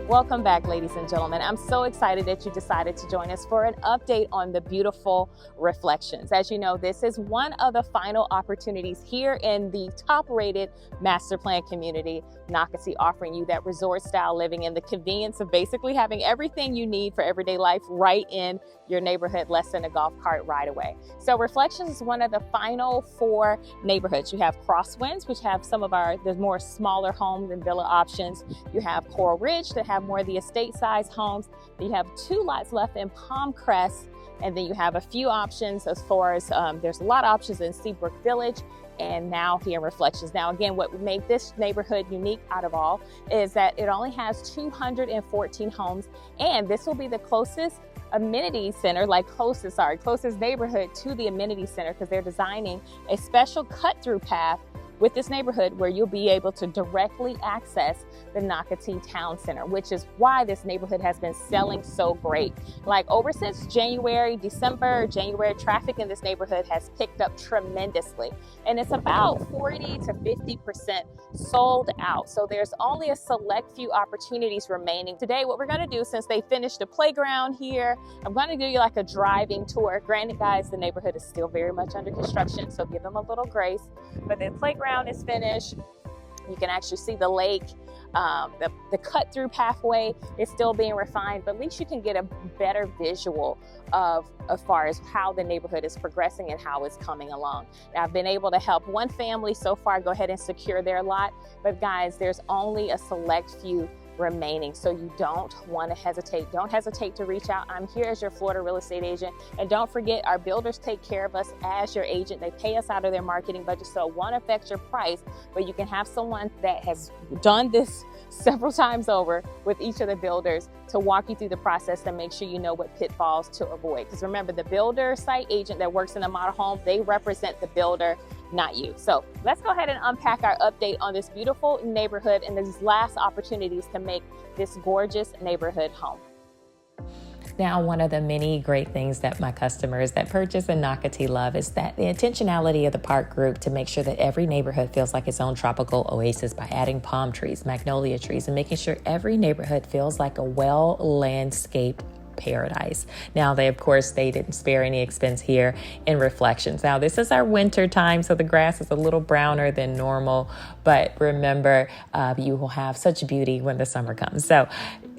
Welcome back, ladies and gentlemen. I'm so excited that you decided to join us for an update on the beautiful Reflections. As you know, this is one of the final opportunities here in the top-rated master plan community, Nocatee, offering you that resort-style living and the convenience of basically having everything you need for everyday life right in your neighborhood, less than a golf cart ride away. So Reflections is one of the final 4 neighborhoods. You have Crosswinds, which have some of the more smaller homes and villa options. You have Coral Ridge that have more of the estate size homes. Then you have 2 lots left in Palm Crest. And then you have a few options as far as there's a lot of options in Seabrook Village and now here in Reflections. Now, again, what would make this neighborhood unique out of all is that it only has 214 homes, and this will be the closest amenity center, closest neighborhood to the amenity center, because they're designing a special cut-through path with this neighborhood where you'll be able to directly access the Nocatee Town Center, which is why this neighborhood has been selling so great. Like since December, January, traffic in this neighborhood has picked up tremendously. And it's about 40 to 50% sold out. So there's only a select few opportunities remaining. Today, what we're gonna do, since they finished the playground here, I'm gonna do you like a driving tour. Granted, guys, the neighborhood is still very much under construction, so give them a little grace. But the playground is finished. You can actually see the lake. The cut-through pathway is still being refined, but at least you can get a better visual of as far as how the neighborhood is progressing and how it's coming along. Now, I've been able to help one family so far go ahead and secure their lot, but guys, there's only a select few remaining, so you don't want to hesitate. Don't hesitate to reach out. I'm here as your Florida real estate agent, and don't forget, our builders take care of us as your agent. They pay us out of their marketing budget, so it won't affect your price, but you can have someone that has done this several times over with each of the builders to walk you through the process and make sure you know what pitfalls to avoid. Because remember, the builder site agent that works in a model home, they represent the builder, not you. So let's go ahead and unpack our update on this beautiful neighborhood and these last opportunities to make this gorgeous neighborhood home. Now, one of the many great things that my customers that purchase in Nocatee love is that the intentionality of the park group to make sure that every neighborhood feels like its own tropical oasis by adding palm trees, magnolia trees, and making sure every neighborhood feels like a well-landscaped paradise. Now, they didn't spare any expense here in Reflections. Now, this is our winter time, so the grass is a little browner than normal, but remember, you will have such beauty when the summer comes. So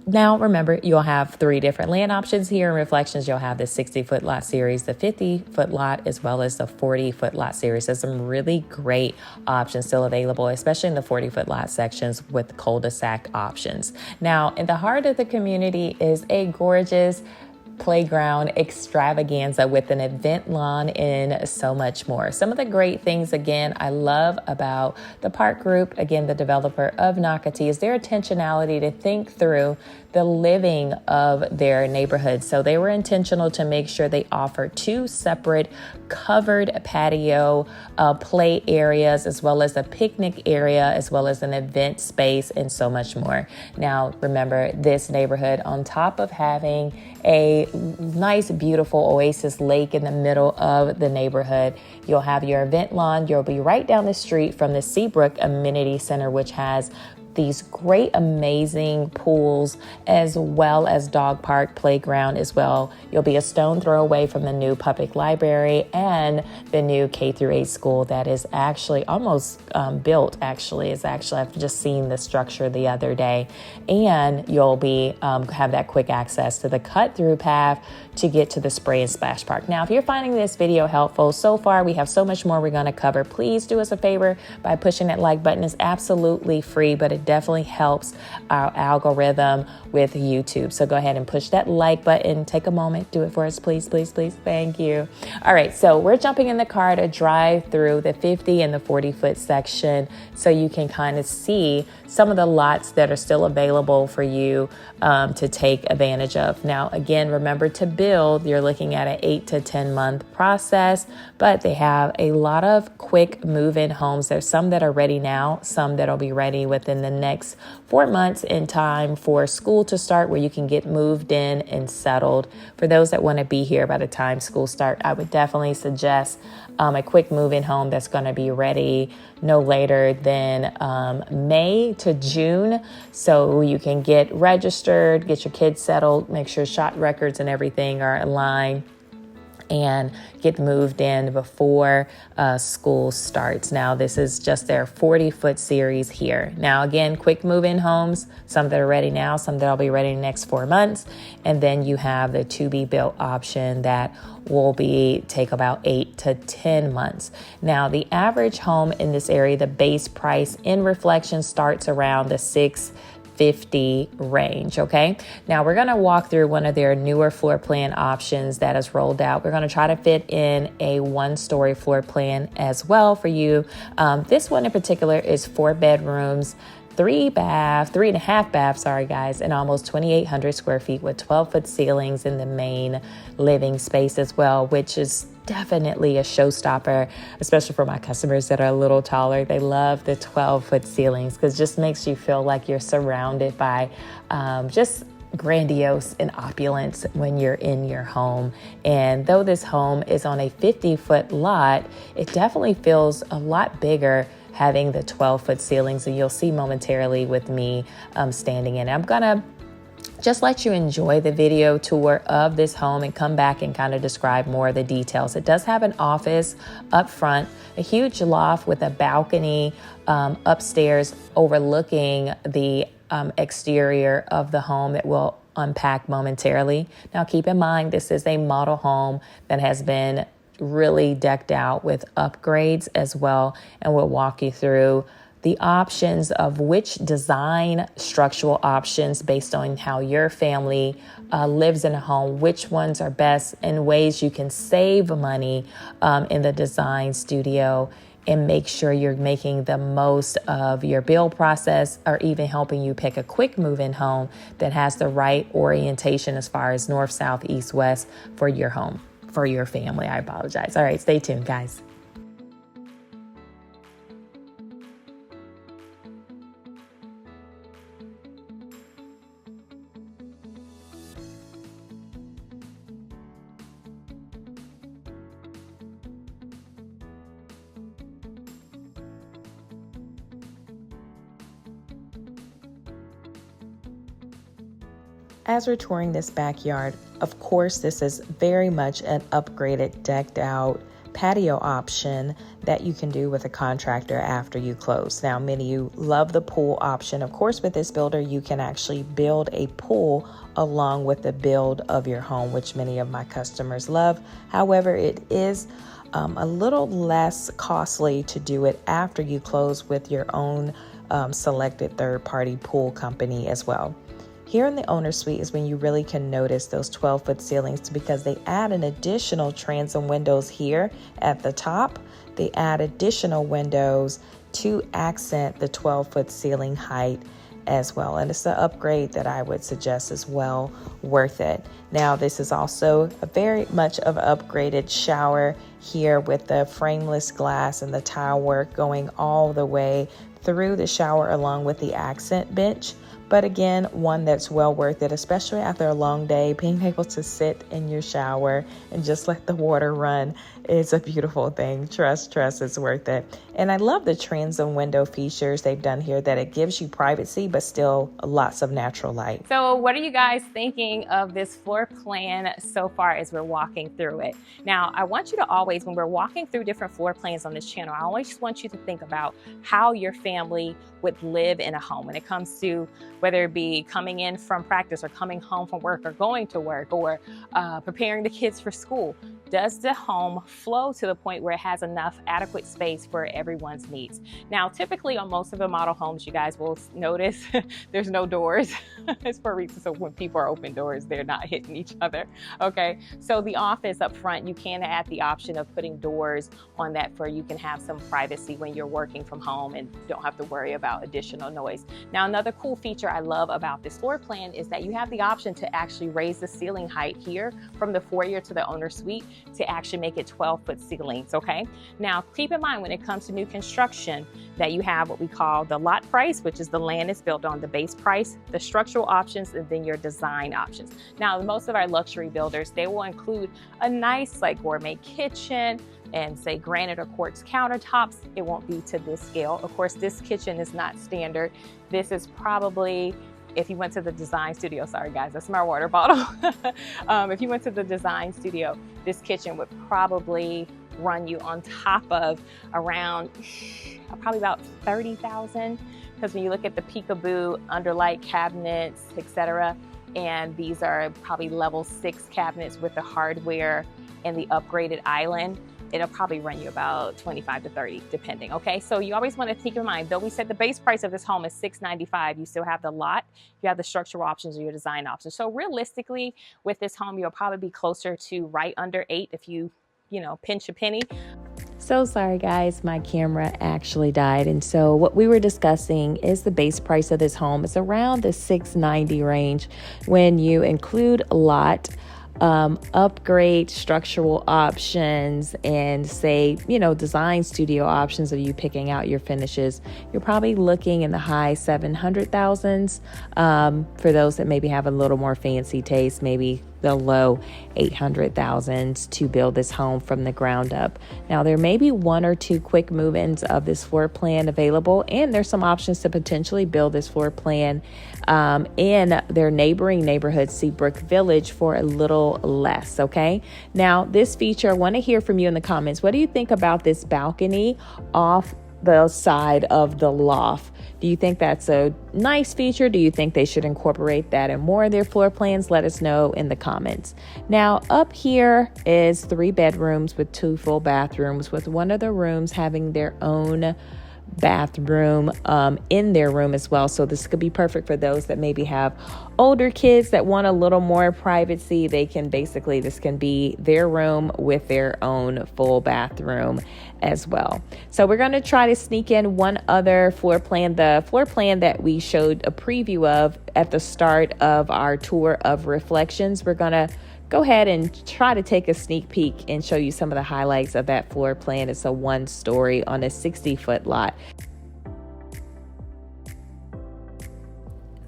now, remember, you'll have 3 different land options here in Reflections. You'll have the 60-foot lot series, the 50-foot lot, as well as the 40-foot lot series. There's some really great options still available, especially in the 40-foot lot sections with cul-de-sac options. Now, in the heart of the community is a gorgeous playground extravaganza with an event lawn and so much more. Some of the great things, again, I love about the park group, again, the developer of Nocatee, is their intentionality to think through the living of their neighborhood. So they were intentional to make sure they offer 2 separate covered patio play areas, as well as a picnic area, as well as an event space, and so much more. Now, remember, this neighborhood, on top of having a nice, beautiful oasis lake in the middle of the neighborhood, you'll have your event lawn. You'll be right down the street from the Seabrook Amenity Center, which has these great, amazing pools, as well as dog park, playground as well. You'll be a stone throw away from the new public library and the new K-8 school that is actually almost built. I've just seen the structure the other day. And you'll be have that quick access to the cut-through path to get to the spray and splash park. Now, if you're finding this video helpful so far, we have so much more we're going to cover. Please do us a favor by pushing that like button. It's absolutely free, but it definitely helps our algorithm with YouTube. So go ahead and push that like button. Take a moment. Do it for us, please, please, please. Thank you. All right. So we're jumping in the car to drive through the 50 and the 40-foot section so you can kind of see some of the lots that are still available for you to take advantage of. Now, again, remember, to build, you're looking at an 8 to 10 month process, but they have a lot of quick move-in homes. There's some that are ready now, some that'll be ready within the next 4 months in time for school to start, where you can get moved in and settled. For those that want to be here by the time school start, I would definitely suggest a quick move-in home that's going to be ready no later than May to June, so you can get registered, get your kids settled, make sure shot records and everything are aligned, and get moved in before school starts. Now, this is just their 40-foot series here. Now, again, quick move-in homes, some that are ready now, some that'll be ready in the next 4 months. And then you have the to-be-built option that will take about 8 to 10 months. Now, the average home in this area, the base price in Reflection starts around the $650 range. Okay. Now we're going to walk through one of their newer floor plan options that is rolled out. We're going to try to fit in a 1-story floor plan as well for you. This one in particular is 4 bedrooms, 3.5 baths, sorry guys, and almost 2,800 square feet with 12-foot ceilings in the main living space as well, which is definitely a showstopper, especially for my customers that are a little taller. They love the 12-foot ceilings because it just makes you feel like you're surrounded by just grandiose and opulence when you're in your home. And though this home is on a 50-foot lot, it definitely feels a lot bigger having the 12-foot ceilings, and you'll see momentarily with me standing in. I'm gonna just let you enjoy the video tour of this home and come back and kind of describe more of the details. It does have an office up front, a huge loft with a balcony upstairs overlooking the exterior of the home that we'll unpack momentarily. Now, keep in mind, this is a model home that has been really decked out with upgrades as well, and we'll walk you through the options of which design structural options based on how your family lives in a home, which ones are best, and ways you can save money in the design studio and make sure you're making the most of your build process, or even helping you pick a quick move-in home that has the right orientation as far as north, south, east, west for your home, for your family. I apologize. All right, stay tuned, guys. As we're touring this backyard, of course, this is very much an upgraded, decked out patio option that you can do with a contractor after you close. Now, many of you love the pool option. Of course, with this builder, you can actually build a pool along with the build of your home, which many of my customers love. However, it is a little less costly to do it after you close with your own selected third-party pool company as well. Here in the owner suite is when you really can notice those 12-foot ceilings, because they add an additional transom windows here at the top. They add additional windows to accent the 12-foot ceiling height as well. And it's an upgrade that I would suggest is well worth it. Now, this is also a very much of an upgraded shower here with the frameless glass and the tile work going all the way through the shower along with the accent bench. But again, one that's well worth it, especially after a long day. Being able to sit in your shower and just let the water run is a beautiful thing. Trust, it's worth it. And I love the transom window features they've done here, that it gives you privacy, but still lots of natural light. So what are you guys thinking of this floor plan so far as we're walking through it? Now, I want you to always, when we're walking through different floor plans on this channel, I always want you to think about how your family would live in a home when it comes to whether it be coming in from practice or coming home from work or going to work or preparing the kids for school. Does the home flow to the point where it has enough adequate space for everyone's needs? Now, typically on most of the model homes, you guys will notice there's no doors. It's for a reason. So when people are open doors, they're not hitting each other. Okay. So the office up front, you can add the option of putting doors on that for you can have some privacy when you're working from home and don't have to worry about additional noise. Now, another cool feature I love about this floor plan is that you have the option to actually raise the ceiling height here from the foyer to the owner suite. to actually make it 12-foot ceilings, okay? Now, keep in mind when it comes to new construction that you have what we call the lot price, which is the land is built on, the base price, the structural options, and then your design options. Now, most of our luxury builders, they will include a nice like gourmet kitchen and say granite or quartz countertops. It won't be to this scale. Of course, this kitchen is not standard. This is probably, if you went to the design studio, sorry guys, that's my water bottle. If you went to the design studio, this kitchen would probably run you on top of around probably about $30,000, because when you look at the peekaboo underlight cabinets, etc., and these are probably level 6 cabinets with the hardware and the upgraded island, it'll probably run you about 25 to 30 depending, okay? So you always want to keep in mind, though we said the base price of this home is $695, you still have the lot, you have the structural options or your design options. So realistically, with this home, you'll probably be closer to right under 8 if you pinch a penny. So sorry guys, my camera actually died. And so what we were discussing is the base price of this home is around the $690 range when you include lot, upgrade structural options, and say, design studio options of you picking out your finishes. You're probably looking in the high 700,000s for those that maybe have a little more fancy taste, maybe the low 800,000s to build this home from the ground up. Now, there may be 1 or 2 quick move-ins of this floor plan available, and there's some options to potentially build this floor plan in their neighboring neighborhood, Seabrook Village, for a little less, okay? Now, this feature, I want to hear from you in the comments. What do you think about this balcony off the side of the loft? Do you think that's a nice feature? Do you think they should incorporate that in more of their floor plans? Let us know in the comments. Now, up here is 3 bedrooms with 2 full bathrooms, with one of the rooms having their own bathroom in their room as well. So this could be perfect for those that maybe have older kids that want a little more privacy. This can be their room with their own full bathroom as well. So we're going to try to sneak in one other floor plan, the floor plan that we showed a preview of at the start of our tour of Reflections. We're going to go ahead and try to take a sneak peek and show you some of the highlights of that floor plan. It's a 1-story on a 60-foot lot.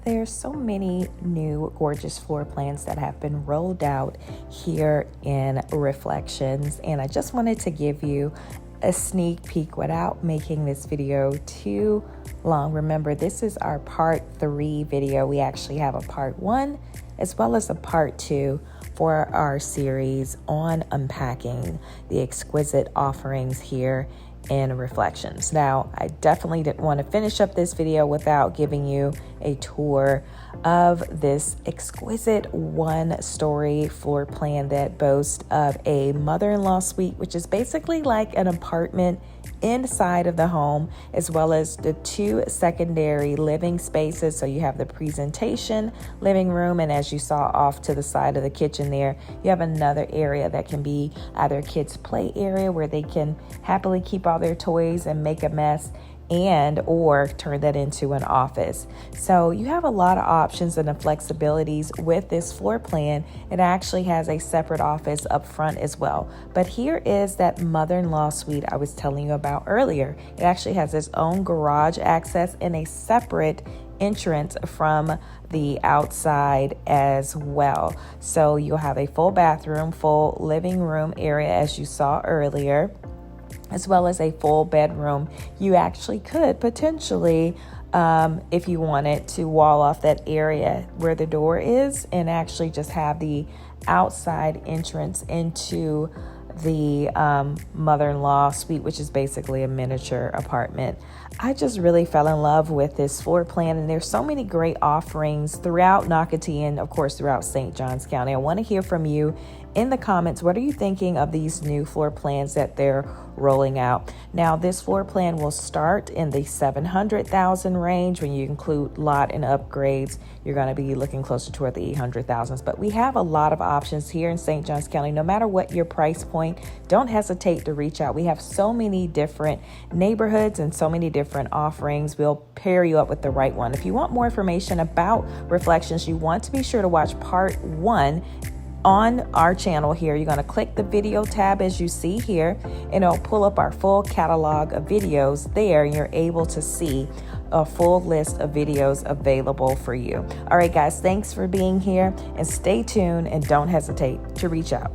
There's so many new gorgeous floor plans that have been rolled out here in Reflections, and I just wanted to give you a sneak peek without making this video too long. Remember, this is our part 3 video. We actually have a part 1 as well as a part 2 for our series on unpacking the exquisite offerings here in Reflections. Now, I definitely didn't want to finish up this video without giving you a tour of this exquisite 1-story floor plan that boasts of a mother-in-law suite, which is basically like an apartment inside of the home, as well as the 2 secondary living spaces. So you have the presentation living room, and as you saw off to the side of the kitchen there, you have another area that can be either a kids' play area where they can happily keep all their toys and make a mess, and or turn that into an office. So you have a lot of options and the flexibilities with this floor plan. It actually has a separate office up front as well. But here is that mother-in-law suite I was telling you about earlier. It actually has its own garage access and a separate entrance from the outside as well. So you'll have a full bathroom, full living room area as you saw earlier, as well as a full bedroom. You actually could potentially, if you wanted, to wall off that area where the door is and actually just have the outside entrance into the mother-in-law suite, which is basically a miniature apartment. I just really fell in love with this floor plan, and there's so many great offerings throughout Nocatee and of course throughout St. Johns County. I want to hear from you in the comments. What are you thinking of these new floor plans that they're rolling out? Now, this floor plan will start in the 700,000 range. When you include lot and upgrades, you're going to be looking closer toward the 800,000s. But we have a lot of options here in St. Johns County. No matter what your price point, don't hesitate to reach out. We have so many different neighborhoods and so many different offerings. We'll pair you up with the right one. If you want more information about Reflections, you want to be sure to watch part 1 On our channel here, you're going to click the video tab as you see here, and it'll pull up our full catalog of videos there. And you're able to see a full list of videos available for you. All right, guys, thanks for being here, and stay tuned and don't hesitate to reach out.